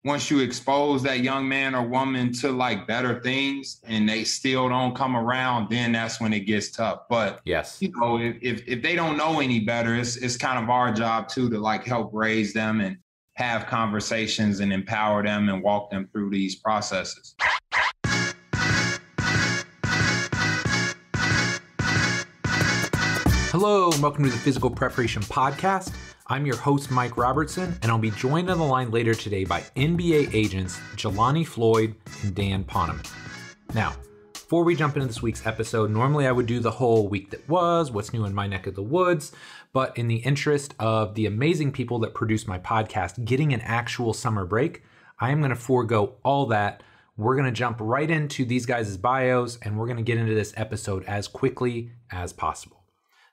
once you expose that young man or woman to like better things and they still don't come around, then that's when it gets tough. But yes, you know, if they don't know any better, it's kind of our job too to like help raise them and have conversations and empower them and walk them through these processes. Hello, and welcome to the Physical Preparation Podcast. I'm your host, Mike Robertson, and I'll be joined on the line later today by NBA agents Jelani Floyd and Dan Poneman. Now, before we jump into this week's episode, normally I would do the whole week that was, what's new in my neck of the woods, but in the interest of the amazing people that produce my podcast getting an actual summer break, I am going to forego all that. We're going to jump right into these guys' bios, and we're going to get into this episode as quickly as possible.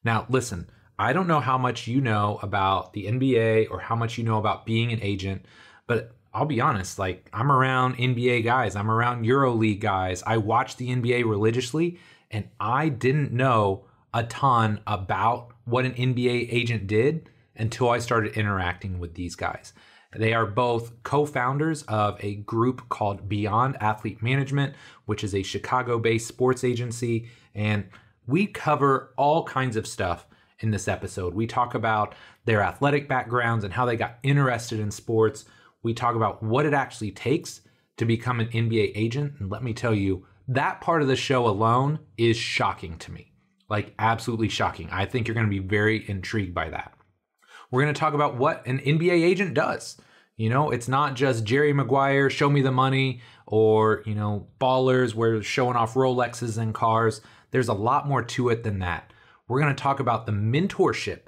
Now, listen, I don't know how much you know about the NBA or how much you know about being an agent, but I'll be honest, like I'm around NBA guys, I'm around EuroLeague guys. I watch the NBA religiously, and I didn't know a ton about what an NBA agent did until I started interacting with these guys. They are both co-founders of a group called Beyond Athlete Management, which is a Chicago-based sports agency, and we cover all kinds of stuff in this episode. We talk about their athletic backgrounds and how they got interested in sports. We talk about what it actually takes to become an NBA agent. And let me tell you, that part of the show alone is shocking to me. Like absolutely shocking. I think you're going to be very intrigued by that. We're going to talk about what an NBA agent does. You know, it's not just Jerry Maguire, show me the money, or, you know, ballers where showing off Rolexes and cars. There's a lot more to it than that. We're going to talk about the mentorship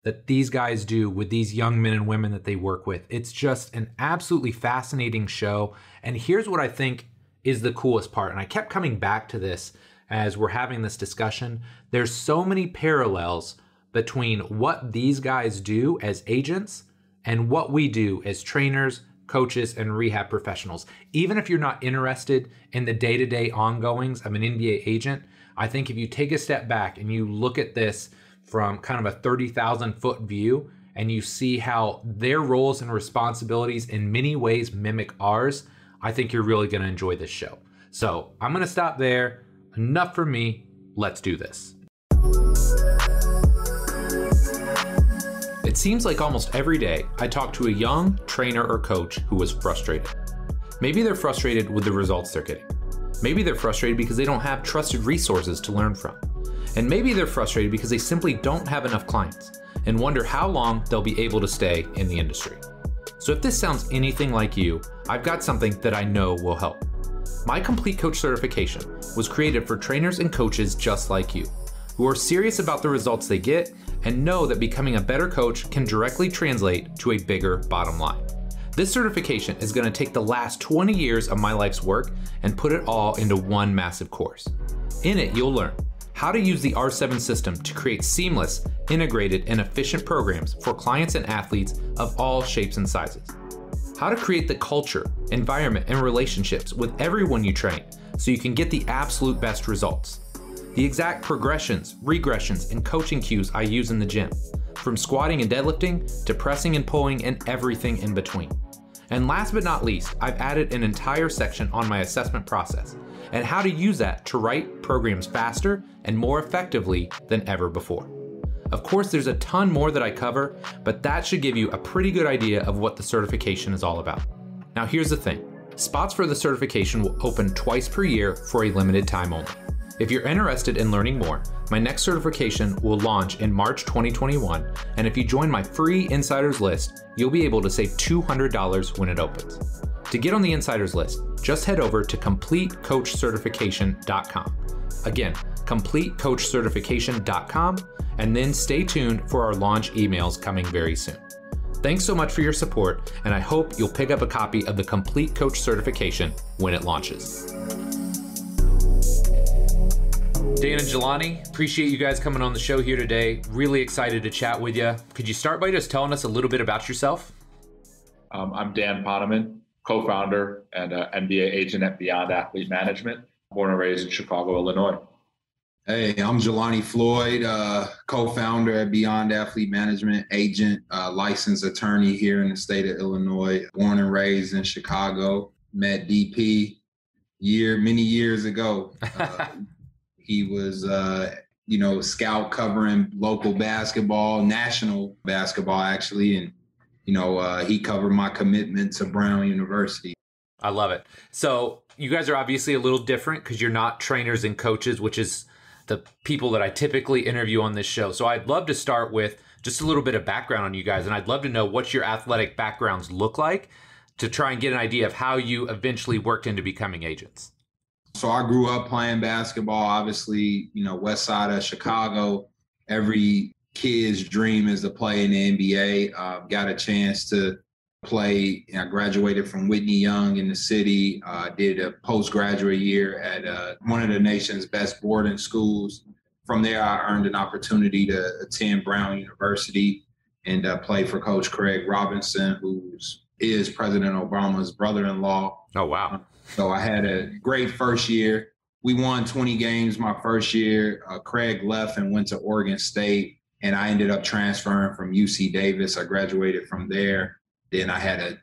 that these guys do with these young men and women that they work with. It's just an absolutely fascinating show. And here's what I think is the coolest part. And I kept coming back to this as we're having this discussion. There's so many parallels between what these guys do as agents and what we do as trainers, coaches, and rehab professionals. Even if you're not interested in the day-to-day ongoings of an NBA agent, I think if you take a step back and you look at this from kind of a 30,000 foot view and you see how their roles and responsibilities in many ways mimic ours, I think you're really going to enjoy this show. So I'm going to stop there. Enough for me. Let's do this. It seems like almost every day I talk to a young trainer or coach who is frustrated. Maybe they're frustrated with the results they're getting. Maybe they're frustrated because they don't have trusted resources to learn from. And maybe they're frustrated because they simply don't have enough clients and wonder how long they'll be able to stay in the industry. So if this sounds anything like you, I've got something that I know will help. My Complete Coach certification was created for trainers and coaches just like you, who are serious about the results they get and know that becoming a better coach can directly translate to a bigger bottom line. This certification is going to take the last 20 years of my life's work and put it all into one massive course. In it, you'll learn how to use the R7 system to create seamless, integrated, and efficient programs for clients and athletes of all shapes and sizes. How to create the culture, environment, and relationships with everyone you train so you can get the absolute best results. The exact progressions, regressions, and coaching cues I use in the gym, from squatting and deadlifting to pressing and pulling and everything in between. And last but not least, I've added an entire section on my assessment process and how to use that to write programs faster and more effectively than ever before. Of course, there's a ton more that I cover, but that should give you a pretty good idea of what the certification is all about. Now here's the thing, spots for the certification will open twice per year for a limited time only. If you're interested in learning more, my next certification will launch in March 2021, and if you join my free insiders list, you'll be able to save $200 when it opens. To get on the insiders list, just head over to CompleteCoachCertification.com. Again, CompleteCoachCertification.com, and then stay tuned for our launch emails coming very soon. Thanks so much for your support, and I hope you'll pick up a copy of the Complete Coach Certification when it launches. Dan and Jelani, appreciate you guys coming on the show here today. Really excited to chat with you. Could you start by just telling us a little bit about yourself? I'm Dan Poneman, co-founder and MBA agent at Beyond Athlete Management, born and raised in Chicago, Illinois. Hey, I'm Jelani Floyd, co-founder at Beyond Athlete Management, agent, licensed attorney here in the state of Illinois, born and raised in Chicago. Met DP many years ago. He was, scout covering local basketball, national basketball, actually. And, he covered my commitment to Brown University. I love it. So you guys are obviously a little different because you're not trainers and coaches, which is the people that I typically interview on this show. So I'd love to start with just a little bit of background on you guys. And I'd love to know what your athletic backgrounds look like to try and get an idea of how you eventually worked into becoming agents. So I grew up playing basketball, obviously, west side of Chicago. Every kid's dream is to play in the NBA. Got a chance to play. I graduated from Whitney Young in the city, did a postgraduate year at one of the nation's best boarding schools. From there, I earned an opportunity to attend Brown University and play for Coach Craig Robinson, who is President Obama's brother-in-law. Oh, wow. So I had a great first year. We won 20 games my first year. Craig left and went to Oregon State, and I ended up transferring from UC Davis. I graduated from there. Then I had a,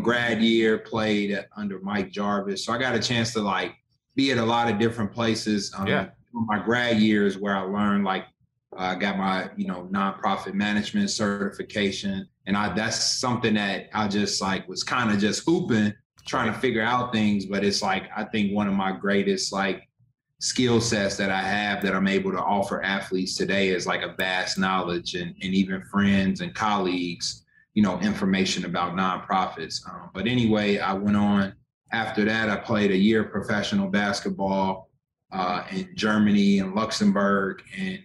grad year, played under Mike Jarvis. So I got a chance to be at a lot of different places. My grad years where I learned I got my, nonprofit management certification. And that's something that I just was kind of just hooping, trying to figure out things. But it's I think one of my greatest skill sets that I have that I'm able to offer athletes today is a vast knowledge and even friends and colleagues, information about nonprofits. But anyway, I went on after that. I played a year of professional basketball in Germany and Luxembourg. And,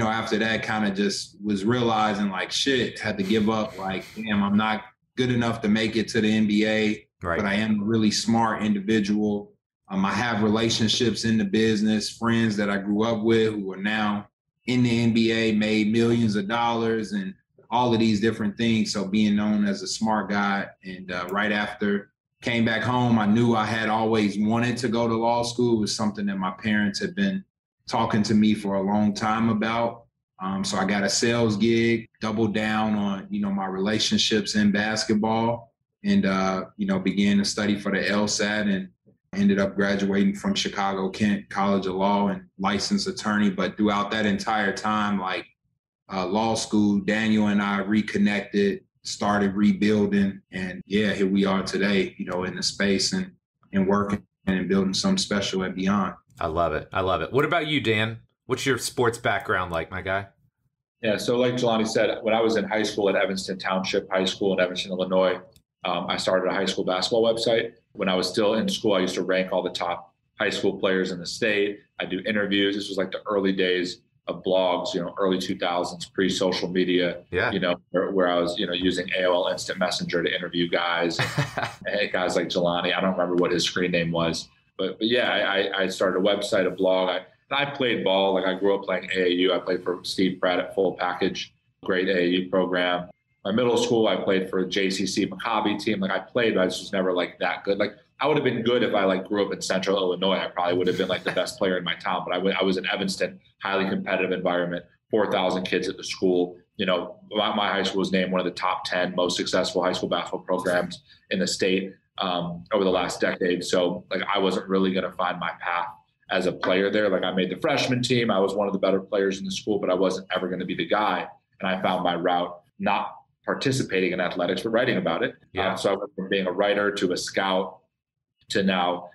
after that kind of just was realizing shit, had to give up. Damn, I'm not good enough to make it to the NBA, right. But I am a really smart individual. I have relationships in the business, friends that I grew up with who are now in the NBA, made millions of dollars and all of these different things. So being known as a smart guy, and right after came back home, I knew I had always wanted to go to law school. It was something that my parents had been talking to me for a long time about. So I got a sales gig, doubled down on, my relationships in basketball, and, began to study for the LSAT and ended up graduating from Chicago Kent College of Law and licensed attorney. But throughout that entire time, law school, Daniel and I reconnected, started rebuilding, and here we are today, in the space and working and building something special at Beyond. I love it. I love it. What about you, Dan? What's your sports background like, my guy? Yeah, so like Jelani said, when I was in high school at Evanston Township High School in Evanston, Illinois, I started a high school basketball website. When I was still in school, I used to rank all the top high school players in the state. I do interviews. This was the early days of blogs, early 2000s, pre-social media, where I was, using AOL Instant Messenger to interview guys, and guys like Jelani. I don't remember what his screen name was, but yeah, I started a website, a blog. I played ball. I grew up playing AAU. I played for Steve Pratt at Full Package, great AAU program. My middle school, I played for a JCC Maccabi team. I played, but I just was never that good. I would have been good if I grew up in Central Illinois. I probably would have been the best player in my town. But I was in Evanston, highly competitive environment, 4,000 kids at the school. My high school was named one of the top 10 most successful high school basketball programs in the state over the last decade. So I wasn't really going to find my path as a player there. I made the freshman team. I was one of the better players in the school, but I wasn't ever going to be the guy. And I found my route not participating in athletics, but writing about it. Yeah. So I went from being a writer to a scout to now,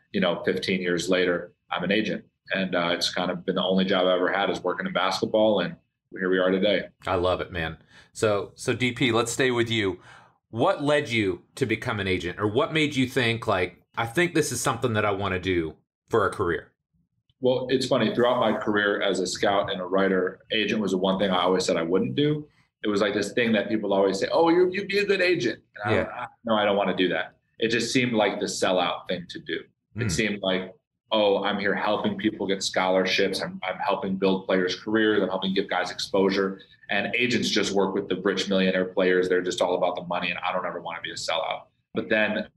15 years later, I'm an agent. And it's kind of been the only job I ever had is working in basketball. And here we are today. I love it, man. So DP, let's stay with you. What led you to become an agent, or what made you think I think this is something that I want to do for a career? Well, it's funny. Throughout my career as a scout and a writer, agent was the one thing I always said I wouldn't do. It was this thing that people always say, "Oh, you'd be a good agent." And no, I don't want to do that. It just seemed like the sellout thing to do. It seemed oh, I'm here helping people get scholarships. I'm helping build players' careers. I'm helping give guys exposure. And agents just work with the rich millionaire players. They're just all about the money, and I don't ever want to be a sellout. But then,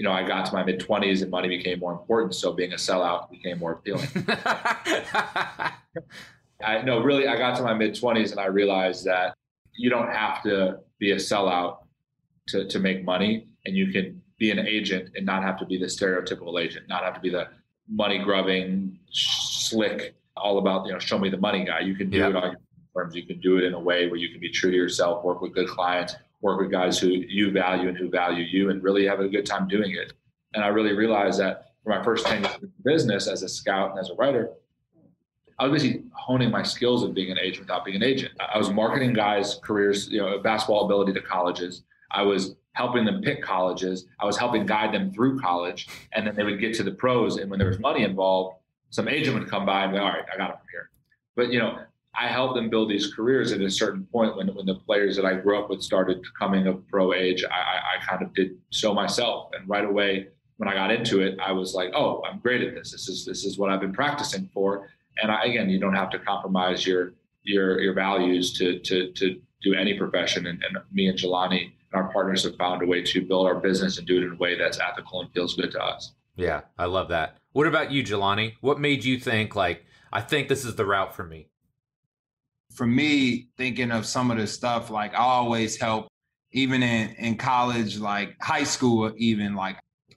I got to my mid-20s and money became more important. So being a sellout became more appealing. I got to my mid-20s and I realized that you don't have to be a sellout to make money, and you can be an agent and not have to be the stereotypical agent, not have to be the money grubbing, slick, all about, show me the money guy. You can do it on your terms. You can do it in a way where you can be true to yourself, work with good clients, work with guys who you value and who value you, and really have a good time doing it. And I really realized that for my first 10 years in business as a scout and as a writer, I was basically honing my skills of being an agent without being an agent. I was marketing guys' careers, basketball ability to colleges. I was helping them pick colleges. I was helping guide them through college. And then they would get to the pros. And when there was money involved, some agent would come by and be, all right, I got it from here. But, I helped them build these careers at a certain point when the players that I grew up with started coming of pro age. I kind of did so myself. And right away, when I got into it, I was like, oh, I'm great at this. This is what I've been practicing for. And again, you don't have to compromise your values to do any profession. And me and Jelani and our partners have found a way to build our business and do it in a way that's ethical and feels good to us. Yeah, I love that. What about you, Jelani? What made you think I think this is the route for me? For me, thinking of some of the stuff, I always help, even in college, high school, even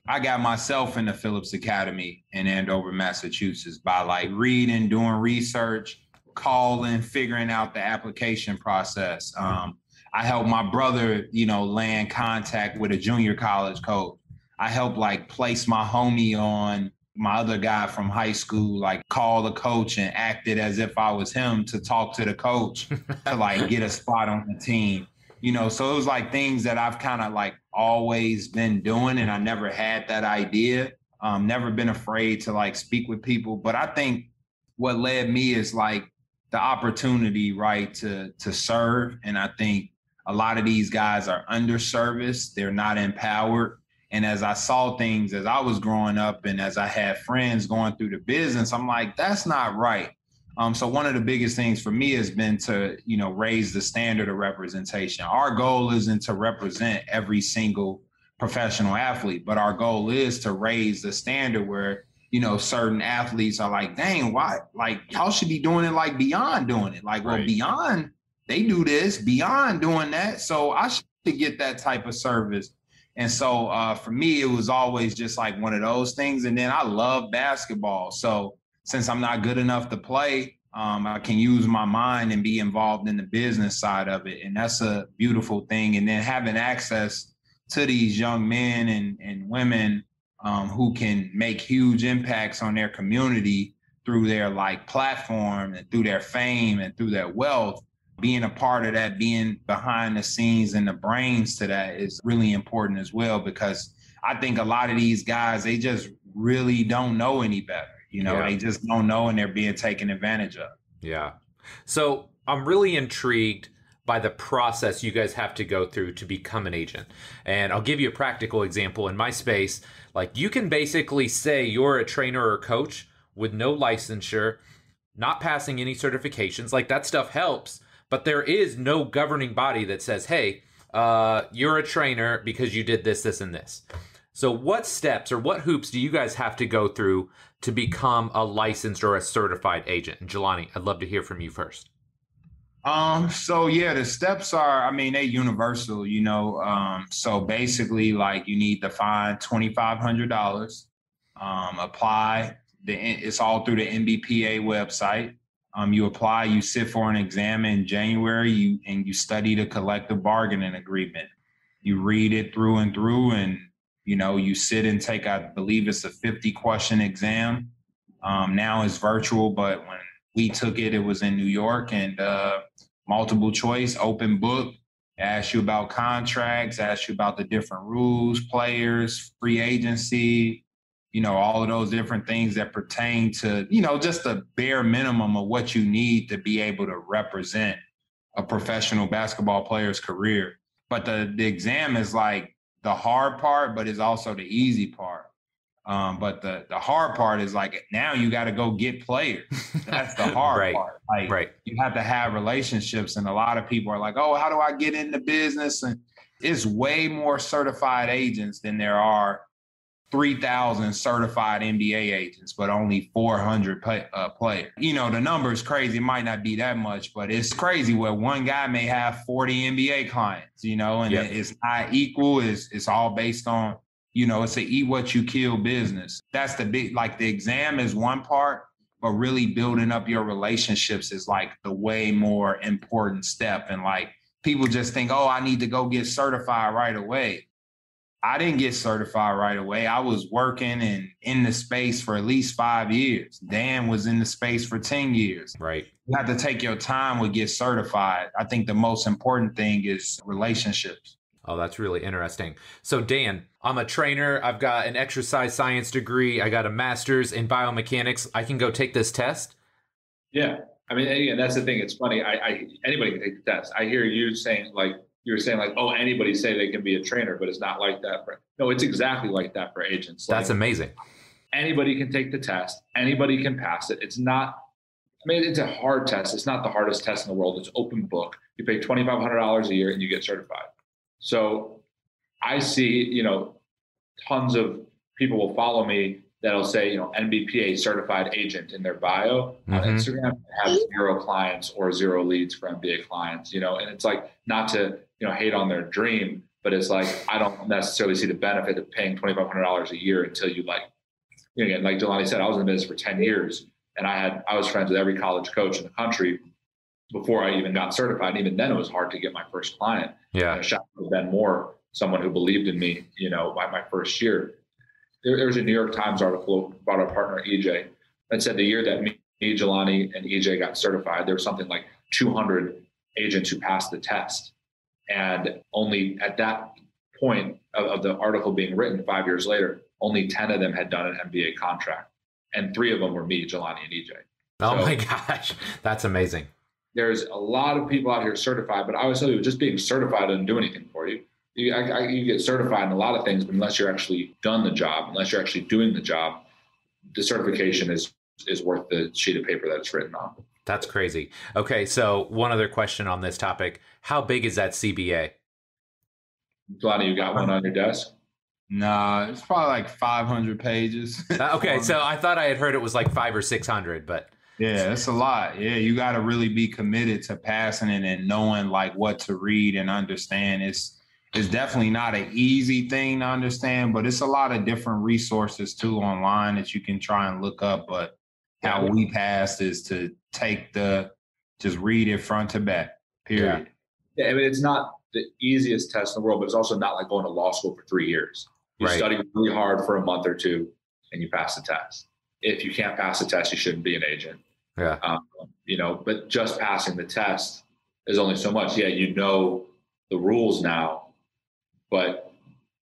I got myself in the Phillips Academy in Andover, Massachusetts by reading, doing research, calling, figuring out the application process. I helped my brother, land contact with a junior college coach. I helped place my homie on my other guy from high school, call the coach and acted as if I was him to talk to the coach to get a spot on the team. So it was things that I've kind of always been doing, and I never had that idea. Never been afraid to speak with people. But I think what led me is the opportunity, right, to serve. And I think a lot of these guys are underserviced. They're not empowered. And as I saw things as I was growing up and as I had friends going through the business, I'm like, that's not right. So one of the biggest things for me has been to, raise the standard of representation. Our goal isn't to represent every single professional athlete, but our goal is to raise the standard where, certain athletes are like, dang, why? Y'all should be doing it beyond doing it. Well, beyond, they do this, beyond doing that. So I should get that type of service. And so for me, it was always just one of those things. And then I love basketball. So since I'm not good enough to play, I can use my mind and be involved in the business side of it. And that's a beautiful thing. And then having access to these young men and women who can make huge impacts on their community through their platform and through their fame and through their wealth, being a part of that, being behind the scenes and the brains to that is really important as well, because I think a lot of these guys, they just really don't know any better. They just don't know, and they're being taken advantage of. Yeah. So I'm really intrigued by the process you guys have to go through to become an agent. And I'll give you a practical example in my space. You can basically say you're a trainer or coach with no licensure, not passing any certifications. That stuff helps, but there is no governing body that says, hey, you're a trainer because you did this, this, and this. So what steps or what hoops do you guys have to go through to become a licensed or a certified agent? And Jelani, I'd love to hear from you first. The steps are, they're universal, so basically you need to find $2,500, apply, it's all through the NBPA website. You apply, you sit for an exam in January, you study the collective bargaining agreement. You read it through and through, and you sit and take, I believe it's a 50-question exam. Now it's virtual, but when we took it, it was in New York, and multiple choice, open book, ask you about contracts, ask you about the different rules, players, free agency, all of those different things that pertain to, just the bare minimum of what you need to be able to represent a professional basketball player's career. But the exam is the hard part, but it's also the easy part. But the hard part is now you got to go get players. That's the hard part. You have to have relationships. And a lot of people are oh, how do I get into business? And it's way more certified agents than there are 3,000 certified NBA agents, but only 400 players. You know, the number is crazy. It might not be that much, but it's crazy where one guy may have 40 NBA clients, you know, and it's not equal. It's all based on, you know, it's a eat what you kill business. That's the big, like the exam is one part, but really building up your relationships is like the way more important step. And like people just think, oh, I need to go get certified right away. I didn't get certified right away. I was working and in the space for at least 5 years. Dan was in the space for 10 years. Right. You have to take your time to get certified. I think the most important thing is relationships. Oh, that's really interesting. So Dan, I'm a trainer. I've got an exercise science degree. I got a master's in biomechanics. I can go take this test? Yeah. I mean, again, that's the thing. It's funny. Anybody can take the test. I hear you saying like, you were saying like, oh, anybody say they can be a trainer, but it's not like that. No, it's exactly like that for agents. That's amazing. Anybody can take the test. Anybody can pass it. It's not, I mean, it's a hard test. It's not the hardest test in the world. It's open book. You pay $2,500 a year and you get certified. So I see, you know, tons of people will follow me that'll say, you know, NBPA certified agent in their bio on Instagram, have 0 clients or 0 leads for MBA clients, you know, and it's like not to, you know, hate on their dream, but it's like, I don't necessarily see the benefit of paying $2,500 a year until you like, you know, like Jelani said, I was in the business for 10 years and I was friends with every college coach in the country before I even got certified. And even then it was hard to get my first client. Yeah. And shout out to Ben Moore, someone who believed in me, you know, by my first year. There was a New York Times article about our partner, EJ, that said the year that me, Jelani, and EJ got certified, there was something like 200 agents who passed the test. And only at that point of the article being written 5 years later, only 10 of them had done an MBA contract. And 3 of them were me, Jelani, and EJ. Oh my gosh, that's amazing. There's a lot of people out here certified, but I always tell you, just being certified doesn't do anything for you. You get certified in a lot of things, but unless you're actually done the job, unless you're actually doing the job, the certification is worth the sheet of paper that it's written on. That's crazy. Okay, so one other question on this topic. How big is that CBA? Jelani, you got one on your desk? Nah, it's probably like 500 pages. Okay, so I thought I had heard it was like 500 or 600, but... Yeah, it's a lot. Yeah, you got to really be committed to passing it and knowing like what to read and understand. It's definitely not an easy thing to understand, but it's a lot of different resources too online that you can try and look up. But how we passed is to just read it front to back, period. Yeah, I mean, it's not the easiest test in the world, but it's also not like going to law school for 3 years. You study really hard for a month or two and you pass the test. If you can't pass the test, you shouldn't be an agent. Yeah. You know, but just passing the test is only so much. Yeah, you know the rules now, but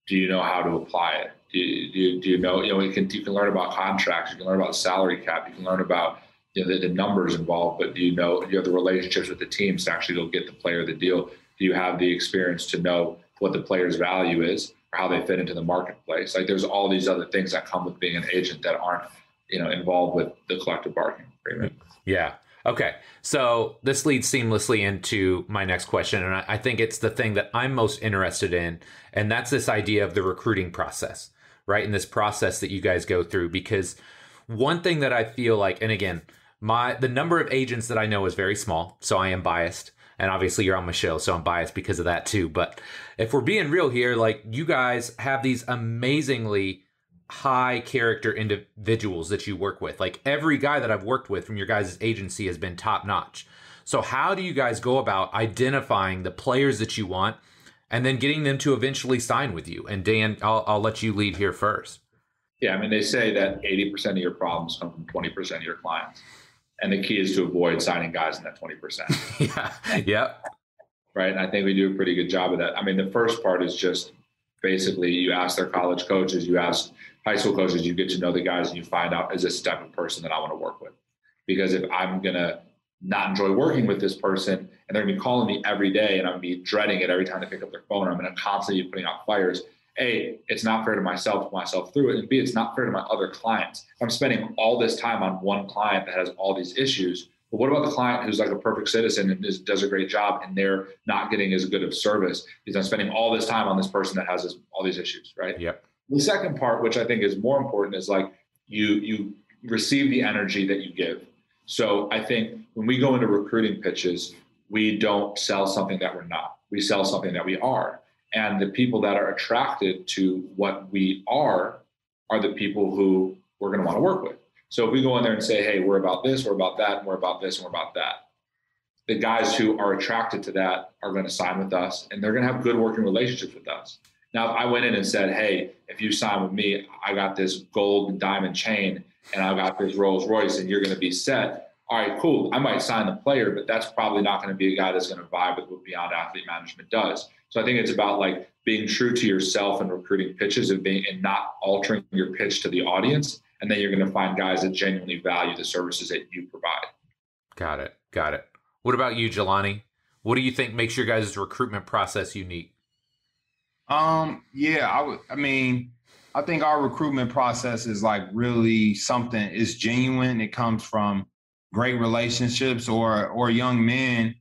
do you know how to apply it? Do you know, you can learn about contracts, you can learn about the salary cap, you can learn about the numbers involved, but do you have the relationships with the teams to actually go get the player the deal? Do you have the experience to know what the player's value is or how they fit into the marketplace? Like there's all these other things that come with being an agent that aren't, involved with the collective bargaining agreement. Yeah. Okay. So this leads seamlessly into my next question. And I think it's the thing that I'm most interested in. And that's this idea of the recruiting process, right? And this process that you guys go through, because one thing that I feel like, and again, the number of agents that I know is very small. So I am biased. And obviously you're on my show, so I'm biased because of that too. But if we're being real here, like you guys have these amazingly high character individuals that you work with. Like every guy that I've worked with from your guys' agency has been top notch. So how do you guys go about identifying the players that you want and then getting them to eventually sign with you? And Dan, I'll let you lead here first. Yeah, I mean, they say that 80% of your problems come from 20% of your clients. And the key is to avoid signing guys in that 20%. Yeah. Yep. Right. And I think we do a pretty good job of that. I mean, the first part is just basically you ask their college coaches, you ask high school coaches, you get to know the guys and you find out, is this the type of person that I want to work with? Because if I'm going to not enjoy working with this person and they're going to be calling me every day and I'm going to be dreading it every time they pick up their phone, I'm going to constantly be putting out fires. A, it's not fair to myself to put myself through it. And B, it's not fair to my other clients. I'm spending all this time on one client that has all these issues. But what about the client who's like a perfect citizen and does a great job and they're not getting as good of service because I'm spending all this time on this person that has all these issues, right? Yep. The second part, which I think is more important, is like you receive the energy that you give. So I think when we go into recruiting pitches, we don't sell something that we're not. We sell something that we are. And the people that are attracted to what we are the people who we're going to want to work with. So if we go in there and say, hey, we're about this, we're about that, and we're about this, and we're about that, the guys who are attracted to that are going to sign with us, and they're going to have good working relationships with us. Now, if I went in and said, hey, if you sign with me, I got this gold and diamond chain, and I got this Rolls Royce, and you're going to be set. All right, cool. I might sign the player, but that's probably not going to be a guy that's going to vibe with what Beyond Athlete Management does. So I think it's about like being true to yourself and recruiting pitches and not altering your pitch to the audience. And then you're going to find guys that genuinely value the services that you provide. Got it. What about you, Jelani? What do you think makes your guys' recruitment process unique? I think our recruitment process is like really something is genuine. It comes from great relationships or young men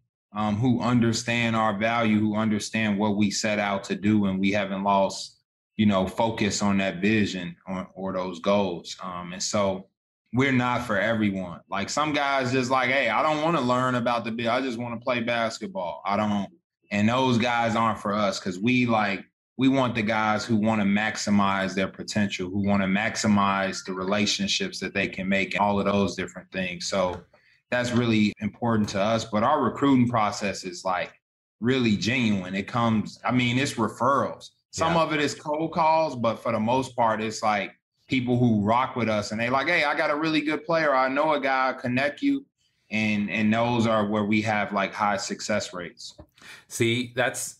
who understand our value, who understand what we set out to do, and we haven't lost, focus on that vision or those goals. And so we're not for everyone. Like some guys just like, hey, I don't want to learn about the bill. I just want to play basketball. And those guys aren't for us because we want the guys who want to maximize their potential, who want to maximize the relationships that they can make and all of those different things. So that's really important to us. But our recruiting process is like really genuine. It's referrals. Some of it is cold calls, but for the most part, it's like people who rock with us and they like, hey, I got a really good player. I know a guy, connect you. And those are where we have like high success rates. See, that's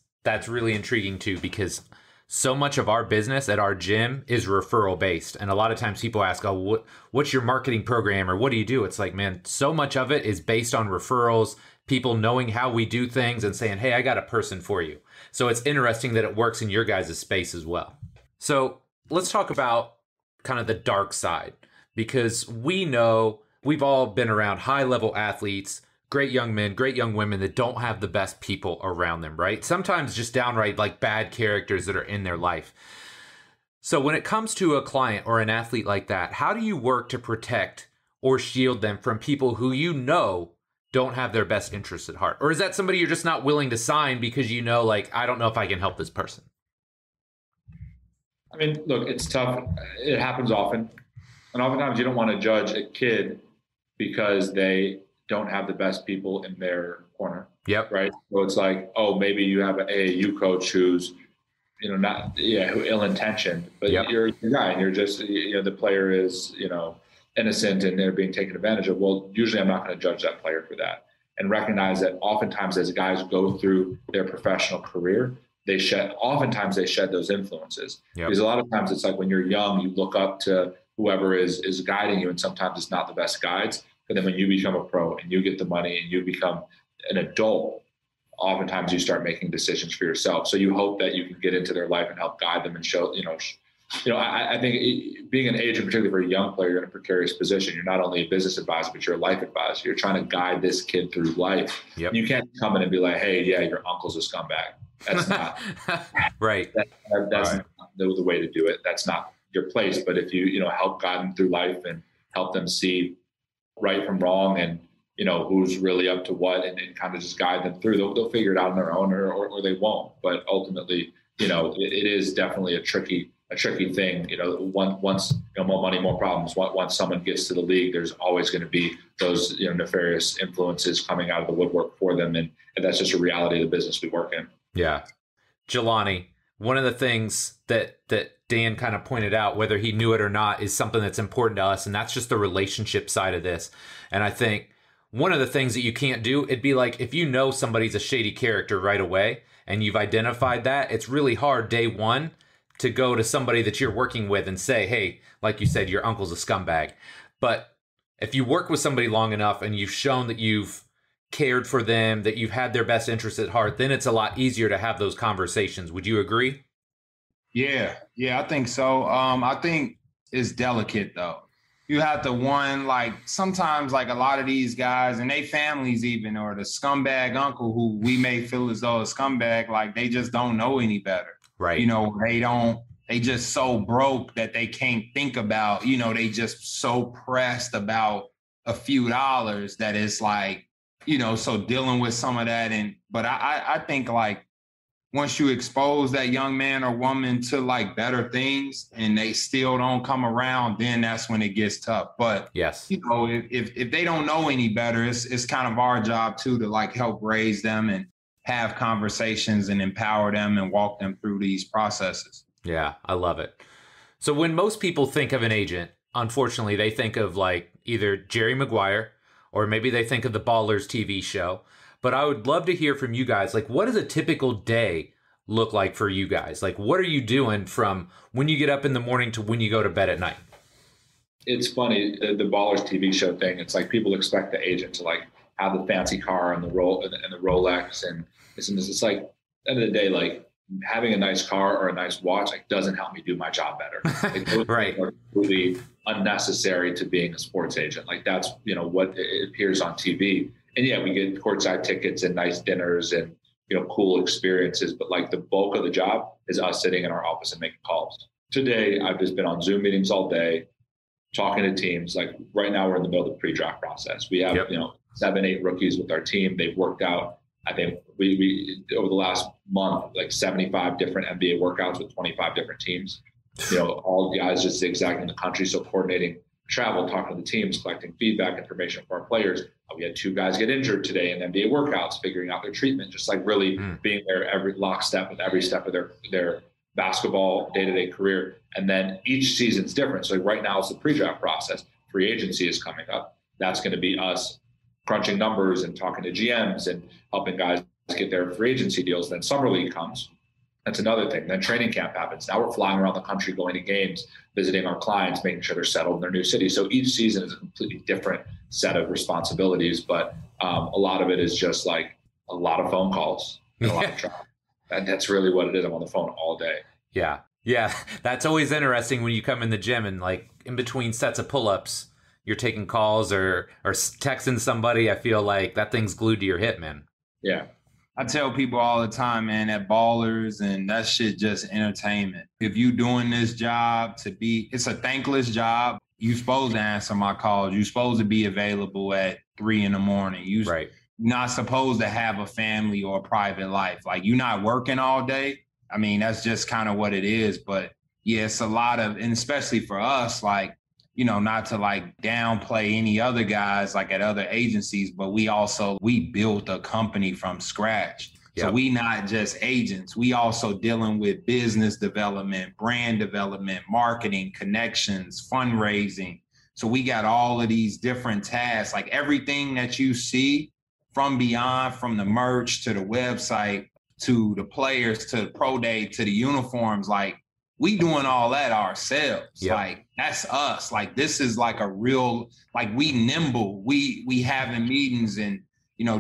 really intriguing too, because so much of our business at our gym is referral based. And a lot of times people ask, oh, what's your marketing program or what do you do? It's like, man, so much of it is based on referrals, people knowing how we do things and saying, hey, I got a person for you. So it's interesting that it works in your guys' space as well. So let's talk about kind of the dark side, because we know we've all been around high level athletes, great young men, great young women that don't have the best people around them, right? Sometimes just downright like bad characters that are in their life. So when it comes to a client or an athlete like that, how do you work to protect or shield them from people who don't have their best interests at heart? Or is that somebody you're just not willing to sign because like, I don't know if I can help this person? I mean, look, it's tough. It happens often. And oftentimes you don't want to judge a kid because they don't have the best people in their corner. Yep. Right. So it's like, oh, maybe you have an AAU coach who's, ill-intentioned, but you're a guy and you're just, the player is, innocent and they're being taken advantage of. Well, usually I'm not going to judge that player for that, and recognize that oftentimes as guys go through their professional career, they shed those influences. Yep. Because a lot of times it's like when you're young, you look up to whoever is guiding you, and sometimes it's not the best guides. But then when you become a pro and you get the money and you become an adult, oftentimes you start making decisions for yourself. So you hope that you can get into their life and help guide them and show, I think being an agent, particularly for a young player, you're in a precarious position. You're not only a business advisor, but you're a life advisor. You're trying to guide this kid through life. Yep. You can't come in and be like, hey, yeah, your uncle's a scumbag. That's not right. That's not the way to do it. That's not your place. But if you, help guide them through life and help them see right from wrong and, who's really up to what and kind of just guide them through, they'll figure it out on their own or they won't. But ultimately, it is definitely a tricky thing. Once, more money, more problems. Once someone gets to the league, there's always going to be those, nefarious influences coming out of the woodwork for them. And that's just a reality of the business we work in. Yeah. Jelani, one of the things that Dan kind of pointed out, whether he knew it or not, is something that's important to us. And that's just the relationship side of this. And I think one of the things that you can't do, it'd be like if you know somebody's a shady character right away and you've identified that, it's really hard day one to go to somebody that you're working with and say, hey, like you said, your uncle's a scumbag. But if you work with somebody long enough and you've shown that you've cared for them, that you've had their best interests at heart, then it's a lot easier to have those conversations. Would you agree? Yeah, I think so. I think it's delicate though. You have to sometimes like a lot of these guys and they families even, or the scumbag uncle who we may feel as though a scumbag, like they just don't know any better. Right. They don't they just so broke that they can't think about, they just so pressed about a few dollars that it's like, so dealing with some of that. But I think like once you expose that young man or woman to like better things and they still don't come around, then that's when it gets tough. But yes, if they don't know any better, it's kind of our job too to like help raise them and have conversations and empower them and walk them through these processes. Yeah, I love it. So when most people think of an agent, unfortunately, they think of like either Jerry Maguire or maybe they think of the Ballers TV show. But I would love to hear from you guys. Like, what does a typical day look like for you guys? Like, what are you doing from when you get up in the morning to when you go to bed at night? It's funny, the Ballers TV show thing. It's like people expect the agent to like have the fancy car and the Rolex, and it's like at the end of the day, like having a nice car or a nice watch like doesn't help me do my job better. Like, those right. are really unnecessary to being a sports agent. Like that's what it appears on TV. And yeah, we get courtside tickets and nice dinners and, cool experiences. But like the bulk of the job is us sitting in our office and making calls. Today, I've just been on Zoom meetings all day, talking to teams. Like right now, we're in the middle of the pre-draft process. We have, 7-8 rookies with our team. They've worked out. I think we over the last month, like 75 different NBA workouts with 25 different teams. All the guys just zigzagging the country. So coordinating travel, talking to the teams, collecting feedback, information for our players. We had 2 guys get injured today in NBA workouts, figuring out their treatment, just like really being there every lockstep with every step of their basketball day-to-day career. And then each season's different. So right now it's the pre-draft process. Free agency is coming up. That's going to be us crunching numbers and talking to GMs and helping guys get their free agency deals. Then summer league comes. That's another thing. Then training camp happens. Now we're flying around the country, going to games, visiting our clients, making sure they're settled in their new city. So each season is a completely different set of responsibilities. But a lot of it is just like a lot of phone calls and a lot of travel. That's really what it is. I'm on the phone all day. Yeah. Yeah. That's always interesting when you come in the gym and like in between sets of pull-ups, you're taking calls or texting somebody. I feel like that thing's glued to your hip, man. Yeah. I tell people all the time, man, that Ballers and that shit just entertainment. If you doing this job it's a thankless job. You supposed to answer my calls. You supposed to be available at 3 a.m. You're not supposed to have a family or a private life. Like you're not working all day. I mean, that's just kind of what it is. But yeah, it's a lot of, and especially for us, like, not to like downplay any other guys like at other agencies, but we built a company from scratch. Yep. So we not just agents. We also dealing with business development, brand development, marketing, connections, fundraising. So we got all of these different tasks, like everything that you see from beyond, from the merch to the website, to the players, to the pro day, to the uniforms, like we doing all that ourselves. Yep. Like that's us. Like this is like a real, like we nimble. We having meetings and,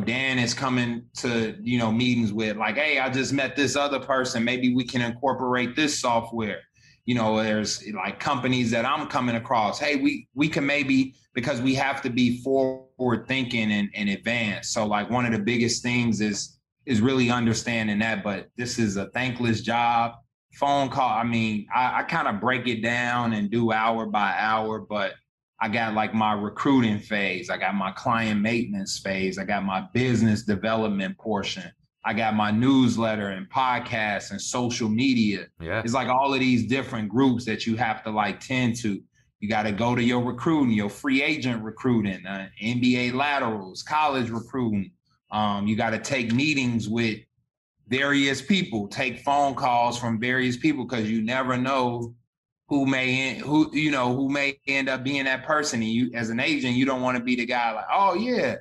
Dan is coming to, meetings with like, hey, I just met this other person. Maybe we can incorporate this software. There's like companies that I'm coming across. Hey, we can maybe, because we have to be forward thinking and advanced. So like one of the biggest things is really understanding that, but this is a thankless job. Phone call. I mean, I kind of break it down and do hour by hour, but I got like my recruiting phase. I got my client maintenance phase. I got my business development portion. I got my newsletter and podcasts and social media. Yeah. It's like all of these different groups that you have to like tend to. You got to go to your recruiting, your free agent recruiting, NBA laterals, college recruiting. You got to take meetings with various people, take phone calls from various people, because you never know who may end up being that person. And you, as an agent, you don't want to be the guy like, oh yeah,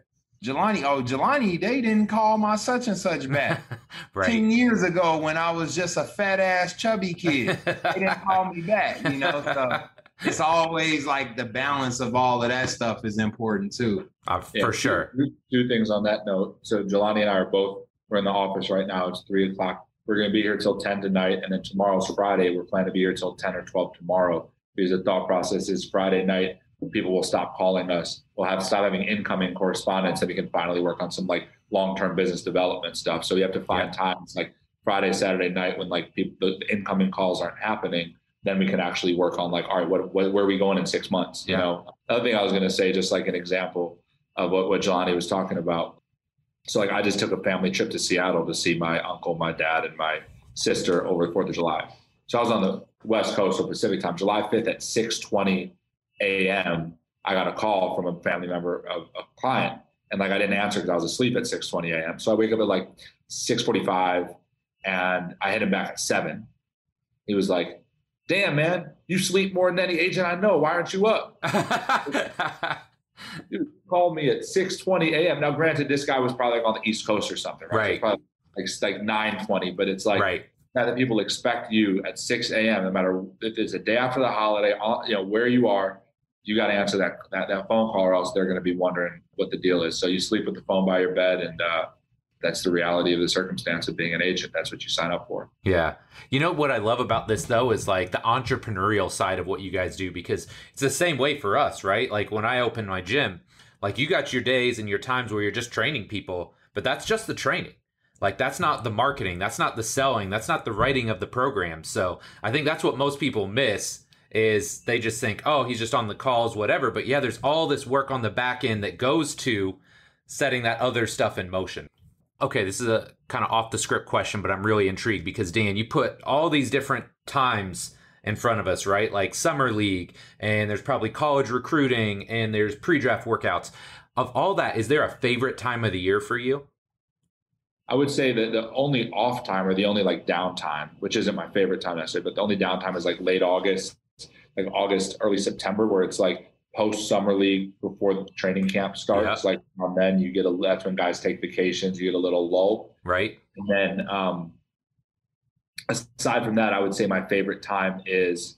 Jelani, they didn't call my such and such back. Right. 10 years ago when I was just a fat ass chubby kid, they didn't call me back. So it's always like the balance of all of that stuff is important too. For sure. Two things on that note. So Jelani and I we're in the office right now. It's 3:00. We're going to be here till 10 tonight. And then tomorrow's Friday. We're planning to be here till 10 or 12 tomorrow. Because the thought process is Friday night, people will stop calling us. We'll stop having incoming correspondence, and we can finally work on some like long-term business development stuff. So we have to find times like Friday, Saturday night, when like the incoming calls aren't happening, then we can actually work on like, all right, where are we going in 6 months? You know, another thing I was going to say, just like an example of what Jelani was talking about. So like I just took a family trip to Seattle to see my uncle, my dad, and my sister over the 4th of July. So I was on the West Coast, so Pacific time, July 5th at 6:20 a.m. I got a call from a family member of a client, and like I didn't answer because I was asleep at 6:20 a.m. So I wake up at like 6:45, and I hit him back at 7. He was like, "Damn, man, you sleep more than any agent I know. Why aren't you up?" Dude called me at 6:20 a.m. Now, granted, this guy was probably like on the East Coast or something, right? So probably like 9:20, but it's like now that people expect you at 6 a.m. no matter if it's a day after the holiday, you know where you are, you got to answer that phone call, or else they're going to be wondering what the deal is. So you sleep with the phone by your bed, and that's the reality of the circumstance of being an agent. That's what you sign up for. Yeah. You know what I love about this, though, is like the entrepreneurial side of what you guys do, because it's the same way for us, right? Like when I open my gym, like you got your days and your times where you're just training people, but that's just the training. Like that's not the marketing. That's not the selling. That's not the writing of the program. So I think that's what most people miss is they just think, oh, he's just on the calls, whatever. But yeah, there's all this work on the back end that goes to setting that other stuff in motion. Okay, this is a kind of off the script question, but I'm really intrigued because Dan, you put all these different times in front of us, right? Like summer league, and there's probably college recruiting, and there's pre-draft workouts. Of all that, is there a favorite time of the year for you? I would say that the only off time, or the only like downtime, which isn't my favorite time necessarily, but the only downtime is like late August, like August, early September, where it's like post summer league before the training camp starts. Like then you get that's when guys take vacations, you get a little lull. Right. And then aside from that, I would say my favorite time is,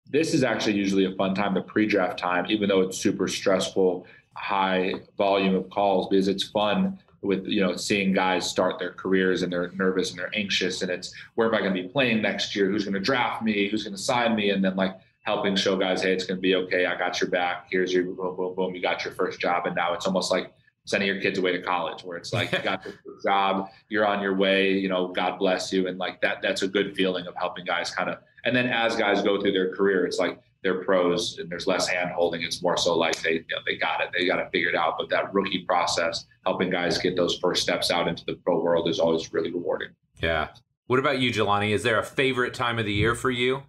this is actually usually a fun time, the pre-draft time, even though it's super stressful, high volume of calls, because it's fun with, you know, seeing guys start their careers and they're nervous and they're anxious, and it's where am I going to be playing next year? Who's going to draft me? Who's going to sign me? And then like helping show guys, hey, it's going to be okay. I got your back. Here's your boom, boom, boom. You got your first job. And now it's almost like sending your kids away to college, where it's like, you got your first job, you're on your way, you know, God bless you. And like that's a good feeling of helping guys kind of, and then as guys go through their career, it's like they're pros and there's less hand holding. It's more so like they got it. They got it figured out. But that rookie process, helping guys get those first steps out into the pro world, is always really rewarding. Yeah. What about you, Jelani? Is there a favorite time of the year for you?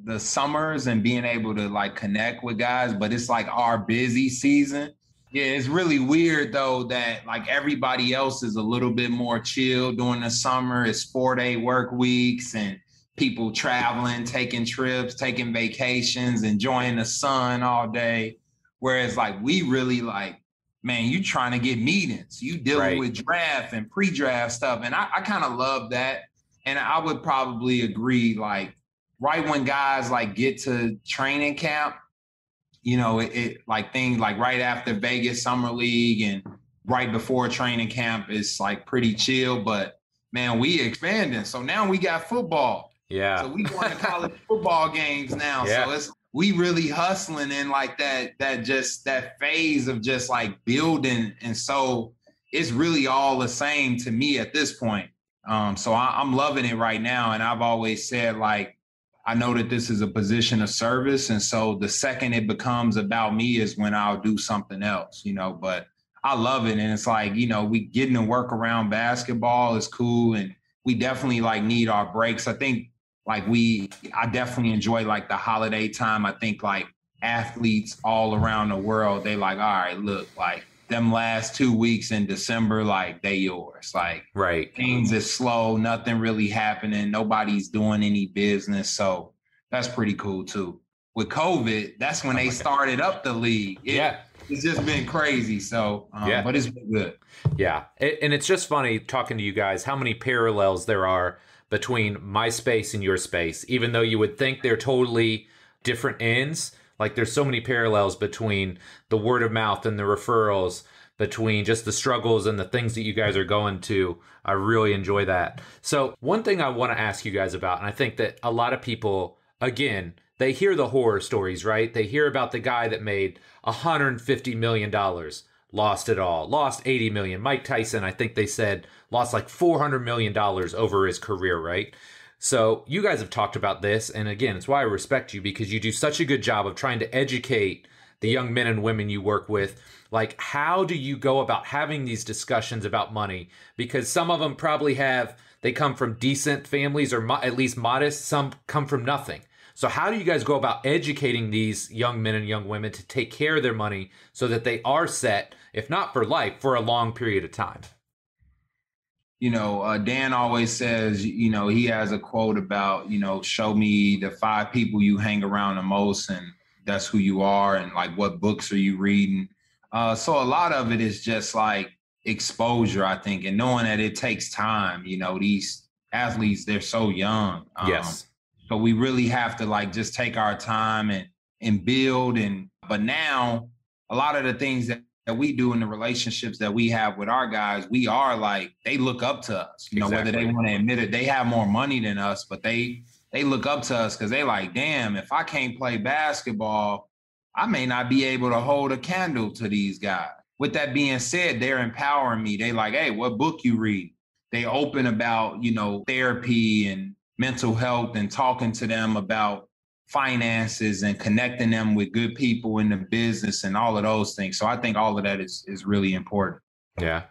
The summers and being able to like connect with guys, but it's like our busy season. Yeah, it's really weird though that like everybody else is a little bit more chill during the summer. It's 4-day work weeks and people traveling, taking trips, taking vacations, enjoying the sun all day. Whereas like we really like, man, you trying to get meetings, you dealing with draft and pre-draft stuff. And I kind of love that. And I would probably agree, like right when guys like get to training camp, you know, it like things like right after Vegas Summer League and right before training camp is like pretty chill. But man, we expanding. So now we got football. Yeah. So we going to college football games now. Yeah. So we really hustling in like that phase of just like building. And so it's really all the same to me at this point. So I'm loving it right now. And I've always said, like, I know that this is a position of service. And so the second it becomes about me is when I'll do something else, you know, but I love it. And it's like, you know, we getting to work around basketball is cool. And we definitely like need our breaks. I think like I definitely enjoy like the holiday time. I think like athletes all around the world, they like, all right, look, like them last 2 weeks in December, like they yours. Like things is slow, nothing really happening. Nobody's doing any business. So that's pretty cool too. With COVID, that's when they started up the league. It's just been crazy. So, but it's been good. Yeah. And it's just funny talking to you guys, how many parallels there are between my space and your space, even though you would think they're totally different ends. Like there's so many parallels between the word of mouth and the referrals, between just the struggles and the things that you guys are going to. I really enjoy that. So one thing I want to ask you guys about, and I think that a lot of people, again, they hear the horror stories, right? They hear about the guy that made $150 million lost it all, lost 80 million. Mike Tyson, I think they said, lost like $400 million over his career, right? So you guys have talked about this. And again, it's why I respect you, because you do such a good job of trying to educate the young men and women you work with. Like, how do you go about having these discussions about money? Because some of them probably they come from decent families or at least modest. Some come from nothing. So how do you guys go about educating these young men and young women to take care of their money so that they are set, if not for life, for a long period of time? Dan always says, he has a quote about, show me the 5 people you hang around the most, and that's who you are, and like, what books are you reading? So a lot of it is just like exposure, I think, and knowing that it takes time. These athletes, they're so young. Yes. So we really have to like just take our time and build. But now a lot of the things that we do in the relationships that we have with our guys, we are like, they look up to us, Exactly. Whether they want to admit it. They have more money than us, but they look up to us because they like, damn, if I can't play basketball, I may not be able to hold a candle to these guys. With that being said, they're empowering me. They like, hey, what book you read? They open about, therapy and mental health and talking to them about finances and connecting them with good people in the business and all of those things. So I think all of that is really important. Yeah.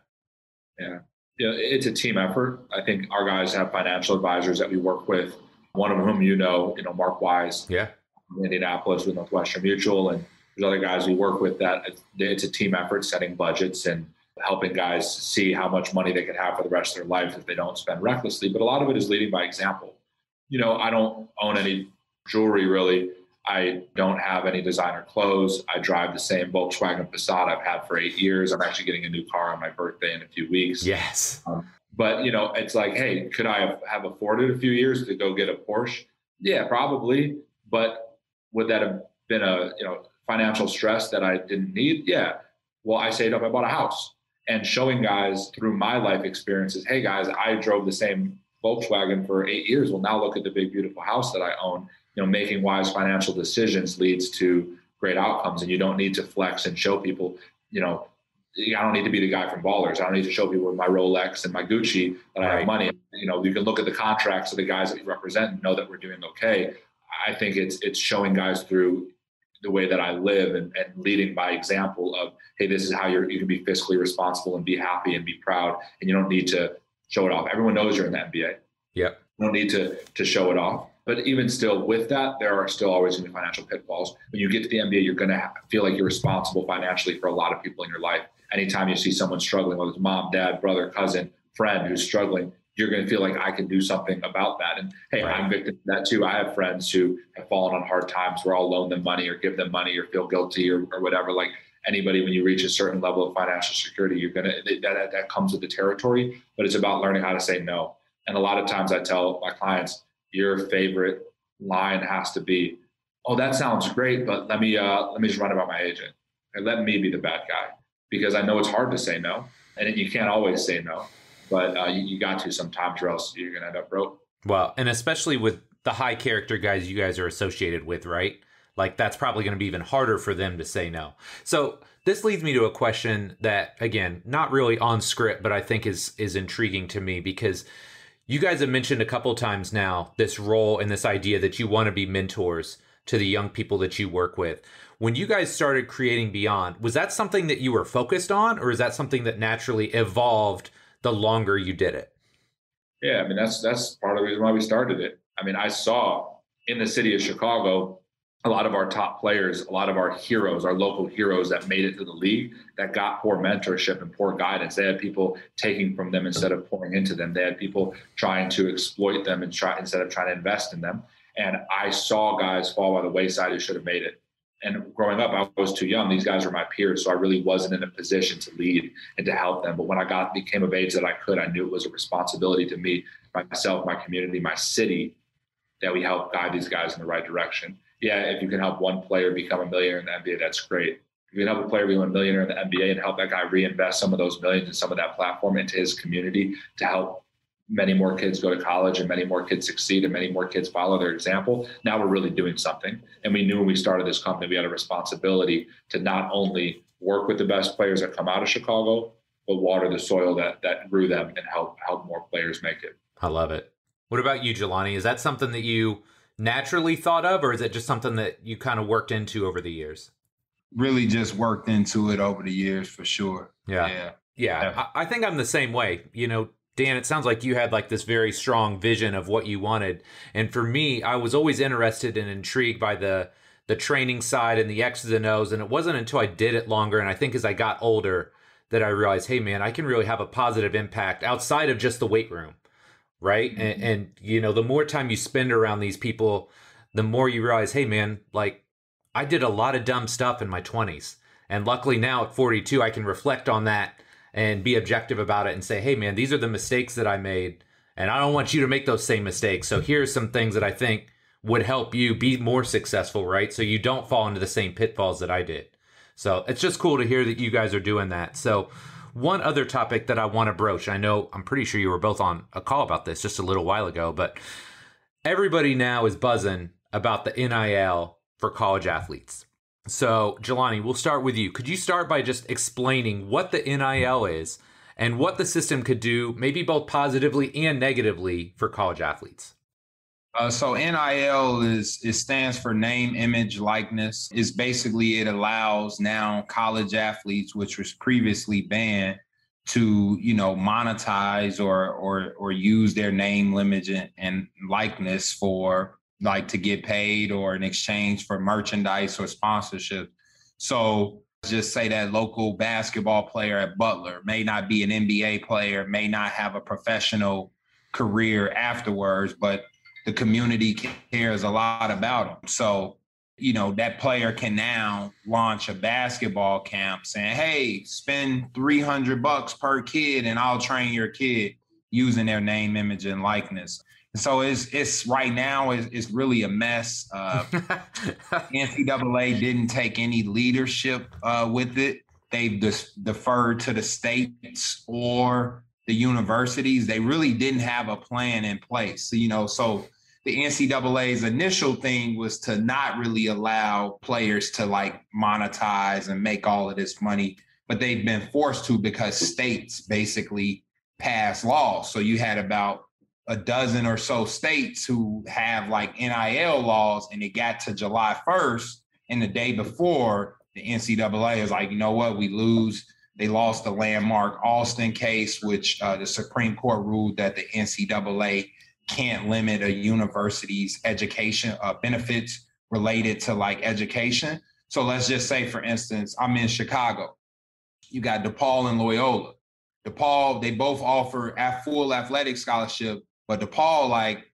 Yeah. It's a team effort. I think our guys have financial advisors that we work with. One of whom, Mark Wise, yeah, in Indianapolis with Northwestern Mutual, and there's other guys we work with that it's a team effort, setting budgets and helping guys see how much money they can have for the rest of their life if they don't spend recklessly. But a lot of it is leading by example. I don't own any jewelry really. I don't have any designer clothes. I drive the same Volkswagen Passat I've had for 8 years. I'm actually getting a new car on my birthday in a few weeks. Yes. But, it's like, hey, could I have afforded a few years to go get a Porsche? Yeah, probably. But would that have been a, financial stress that I didn't need? Yeah. Well, I saved up, I bought a house. And showing guys through my life experiences, hey, guys, I drove the same Volkswagen for 8 years. Well, now look at the big, beautiful house that I own. Making wise financial decisions leads to great outcomes. And you don't need to flex and show people, I don't need to be the guy from Ballers. I don't need to show people with my Rolex and my Gucci that I have money. You can look at the contracts of the guys that we represent and know that we're doing okay. I think it's showing guys through the way that I live and leading by example of, hey, this is how you can be fiscally responsible and be happy and be proud. And you don't need to show it off. Everyone knows you're in the NBA. Yep. You don't need to show it off. But even still with that, there are still always going to be financial pitfalls. When you get to the NBA, you're going to feel like you're responsible financially for a lot of people in your life. Anytime you see someone struggling, whether it's mom, dad, brother, cousin, friend who's struggling, you're going to feel like I can do something about that. And hey, I'm victim to that too. I have friends who have fallen on hard times where I'll loan them money or give them money or feel guilty or whatever. Like anybody, when you reach a certain level of financial security, you're going to, that comes with the territory, but it's about learning how to say no. And a lot of times I tell my clients, your favorite line has to be, oh, that sounds great, but let me just run it by my agent and let me be the bad guy, because I know it's hard to say no, and you can't always say no, but you got to sometimes, or else you're going to end up broke. Well, and especially with the high character guys you guys are associated with, right? Like that's probably going to be even harder for them to say no. So this leads me to a question that, again, not really on script, but I think is intriguing to me, because you guys have mentioned a couple times now this role and this idea that you want to be mentors to the young people that you work with. When you guys started creating Beyond, was that something that you were focused on, or is that something that naturally evolved the longer you did it? Yeah, I mean, that's part of the reason why we started it. I mean, I saw in the city of Chicago, a lot of our top players, a lot of our heroes, our local heroes that made it to the league that got poor mentorship and poor guidance. They had people taking from them instead of pouring into them. They had people trying to exploit them instead of trying to invest in them. And I saw guys fall by the wayside who should have made it. And growing up, I was too young. These guys were my peers, so I really wasn't in a position to lead and to help them. But when I became of age that I could, I knew it was a responsibility to me, myself, my community, my city, that we help guide these guys in the right direction. Yeah, if you can help one player become a millionaire in the NBA, that's great. If you can help a player become a millionaire in the NBA and help that guy reinvest some of those millions and some of that platform into his community to help many more kids go to college and many more kids succeed and many more kids follow their example. Now we're really doing something. And we knew when we started this company, we had a responsibility to not only work with the best players that come out of Chicago, but water the soil that grew them and help more players make it. I love it. What about you, Jelani? Is that something that you naturally thought of, or is it just something that you kind of worked into over the years? Really just worked into it over the years for sure. Yeah. I think I'm the same way. You know, Dan, it sounds like you had like this very strong vision of what you wanted. And for me, I was always interested and intrigued by the training side and the X's and O's. And it wasn't until I did it longer, and I think as I got older, that I realized, hey, man, I can really have a positive impact outside of just the weight room, right? Mm-hmm. And you know, the more time you spend around these people, the more you realize, hey, man, like I did a lot of dumb stuff in my 20s. And luckily now at 42, I can reflect on that and be objective about it and say, hey, man, these are the mistakes that I made. And I don't want you to make those same mistakes. So here's some things that I think would help you be more successful, right? So you don't fall into the same pitfalls that I did. So it's just cool to hear that you guys are doing that. So one other topic that I want to broach, I know I'm pretty sure you were both on a call about this just a little while ago, but everybody now is buzzing about the NIL for college athletes. So Jelani, we'll start with you. Could you start by just explaining what the NIL is and what the system could do, maybe both positively and negatively, for college athletes? So NIL stands for name, image, likeness. It's basically, it allows now college athletes, which was previously banned, to, you know, monetize or use their name, image, and likeness for, like, to get paid or in exchange for merchandise or sponsorship. So just say that local basketball player at Butler may not be an NBA player, may not have a professional career afterwards, but the community cares a lot about them. So, you know, that player can now launch a basketball camp saying, hey, spend $300 per kid and I'll train your kid, using their name, image, and likeness. So it's right now it's really a mess. NCAA didn't take any leadership with it. They've deferred to the states or the universities. They really didn't have a plan in place. You know, so the NCAA's initial thing was to not really allow players to like monetize and make all of this money, but they've been forced to because states basically passed laws. So you had about a dozen or so states who have like NIL laws, and it got to July 1st. And the day before, the NCAA is like, you know what, we lose. They lost the landmark Alston case, which the Supreme Court ruled that the NCAA can't limit a university's education benefits related to like education. So let's just say, for instance, I'm in Chicago. You got DePaul and Loyola. DePaul, they both offer a full athletic scholarship, but DePaul like,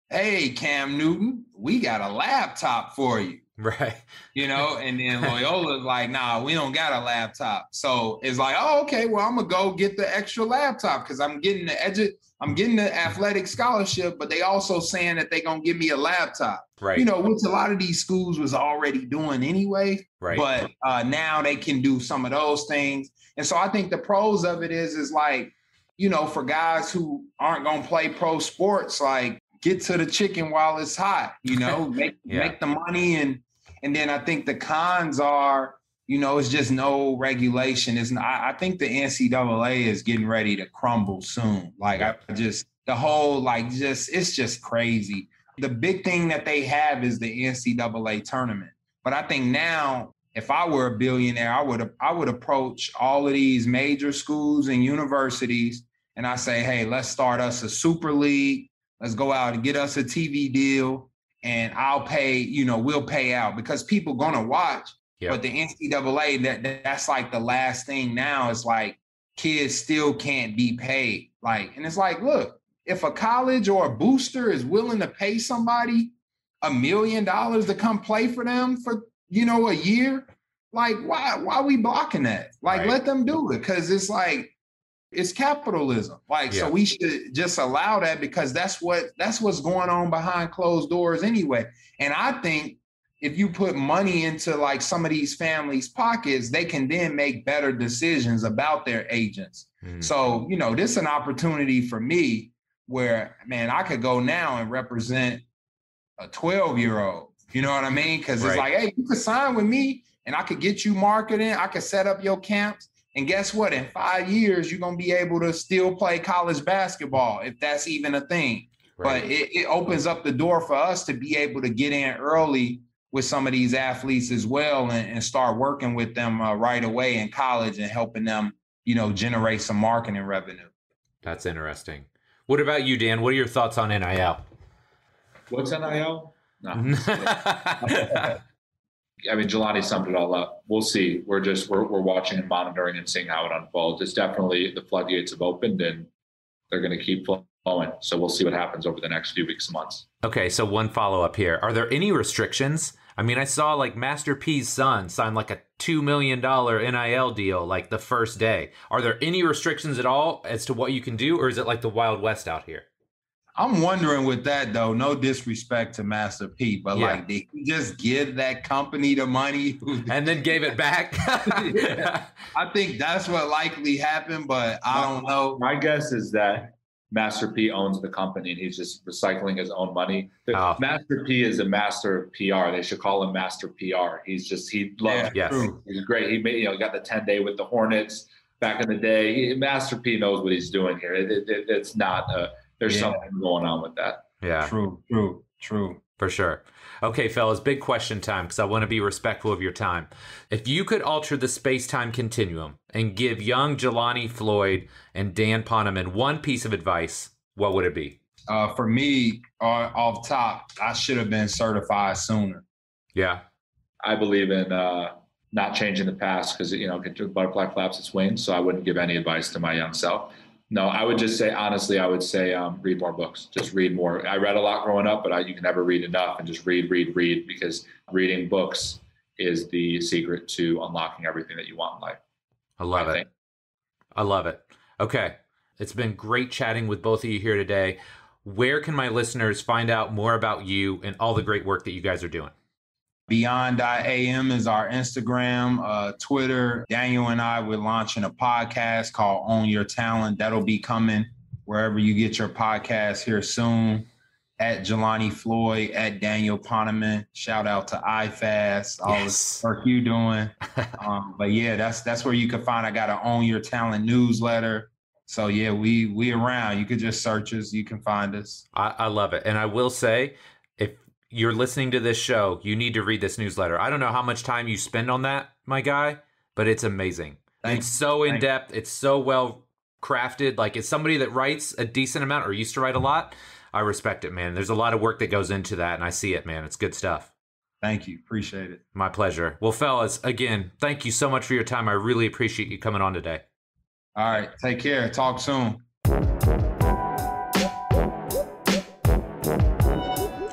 hey, Cam Newton, we got a laptop for you. Right. You know, and then Loyola's like, nah, we don't got a laptop. So it's like, oh, okay, well, I'm gonna go get the extra laptop because I'm getting the athletic scholarship, but they also saying that they gonna give me a laptop. Right. You know, which a lot of these schools was already doing anyway. Right. But now they can do some of those things. And so I think the pros of it is like, you know, for guys who aren't gonna play pro sports, like get to the chicken while it's hot, you know, make the money. And then I think the cons are, you know, it's just no regulation. I think the NCAA is getting ready to crumble soon. Like it's just crazy. The big thing that they have is the NCAA tournament. But I think now, if I were a billionaire, I would approach all of these major schools and universities and I say, hey, let's start us a super league. Let's go out and get us a TV deal, and I'll pay, you know, we'll pay out because people gonna watch. Yep. But the NCAA, that's like the last thing now. Is like kids still can't be paid. Like, and it's like, look, if a college or a booster is willing to pay somebody $1 million to come play for them for, you know, a year, like why are we blocking that? Like, right. Let them do it, because it's like, it's capitalism. Like, so we should just allow that, because that's what's going on behind closed doors anyway. And I think if you put money into like some of these families' pockets, they can then make better decisions about their agents. Mm. So, you know, this is an opportunity for me where, man, I could go now and represent a 12-year-old. You know what I mean? Because it's like, hey, you could sign with me and I could get you marketing. I could set up your camps. And guess what? In 5 years, you're going to be able to still play college basketball, if that's even a thing. Right. But it opens up the door for us to be able to get in early with some of these athletes as well and start working with them right away in college and helping them, generate some marketing revenue. That's interesting. What about you, Dan? What are your thoughts on NIL? What's NIL? No. I mean, Jelani summed it all up. We'll see. We're watching and monitoring and seeing how it unfolds. It's definitely the floodgates have opened and they're going to keep flowing. So we'll see what happens over the next few weeks and months. Okay. So one follow-up here. Are there any restrictions? I mean, I saw like Master P's son signed like a $2 million NIL deal like the first day. Are there any restrictions at all as to what you can do? Or is it like the Wild West out here? I'm wondering with that, though, no disrespect to Master P, but like, did he just give that company the money? And then gave it back? I think that's what likely happened, but I don't know. My guess is that Master P owns the company and he's just recycling his own money. Master P is a master of PR. They should call him Master PR. He loves it. He's great. He made, got the 10-day with the Hornets back in the day. Master P knows what he's doing here. It's not there's something going on with that. Yeah. True. For sure. Okay, fellas, big question time because I want to be respectful of your time. If you could alter the space-time continuum and give young Jelani Floyd and Dan Poneman one piece of advice, what would it be? For me, off top, I should have been certified sooner. Yeah. I believe in not changing the past because, butterfly flaps its wings, so I wouldn't give any advice to my young self. No, I would just say, honestly, read more books. Just read more. I read a lot growing up, but you can never read enough, and just read because reading books is the secret to unlocking everything that you want in life. I love it. Okay. It's been great chatting with both of you here today. Where can my listeners find out more about you and all the great work that you guys are doing? Beyond.am is our Instagram, Twitter. Daniel and I, we're launching a podcast called Own Your Talent. That'll be coming wherever you get your podcast here soon. At Jelani Floyd, at Daniel Poneman. Shout out to iFast, all the work you doing. But yeah, that's where you can find. I got an Own Your Talent newsletter. So yeah, we around. You could just search us. You can find us. I love it. And I will say, if you're listening to this show, you need to read this newsletter. I don't know how much time you spend on that, my guy, but it's amazing. It's so in-depth. It's so well crafted. Like, it's somebody that writes a decent amount or used to write a lot. I respect it, man. There's a lot of work that goes into that, and I see it, man. It's good stuff. Thank you. Appreciate it. My pleasure. Well, fellas, again, thank you so much for your time. I really appreciate you coming on today. All right. Take care. Talk soon.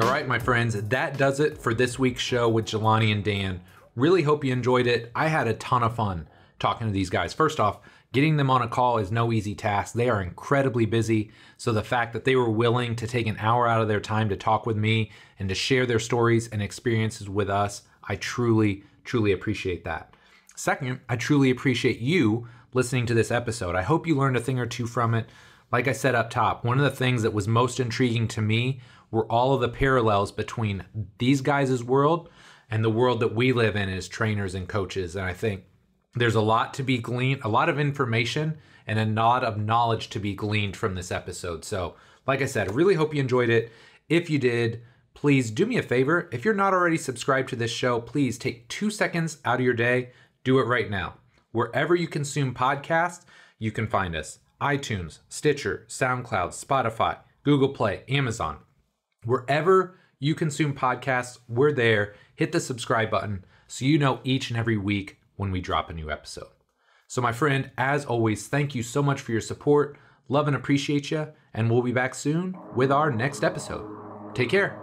All right, my friends, that does it for this week's show with Jelani and Dan. Really hope you enjoyed it. I had a ton of fun talking to these guys. First off, getting them on a call is no easy task. They are incredibly busy. So the fact that they were willing to take an hour out of their time to talk with me and to share their stories and experiences with us, I truly, truly appreciate that. Second, I truly appreciate you listening to this episode. I hope you learned a thing or two from it. Like I said up top, one of the things that was most intriguing to me were all of the parallels between these guys' world and the world that we live in as trainers and coaches. And I think there's a lot to be gleaned, a lot of information and a lot of knowledge to be gleaned from this episode. So like I said, I really hope you enjoyed it. If you did, please do me a favor. If you're not already subscribed to this show, please take 2 seconds out of your day. Do it right now. Wherever you consume podcasts, you can find us. iTunes, Stitcher, SoundCloud, Spotify, Google Play, Amazon. Wherever you consume podcasts, we're there. Hit the subscribe button so you know each and every week when we drop a new episode. So my friend, as always, thank you so much for your support. Love and appreciate you. And we'll be back soon with our next episode. Take care.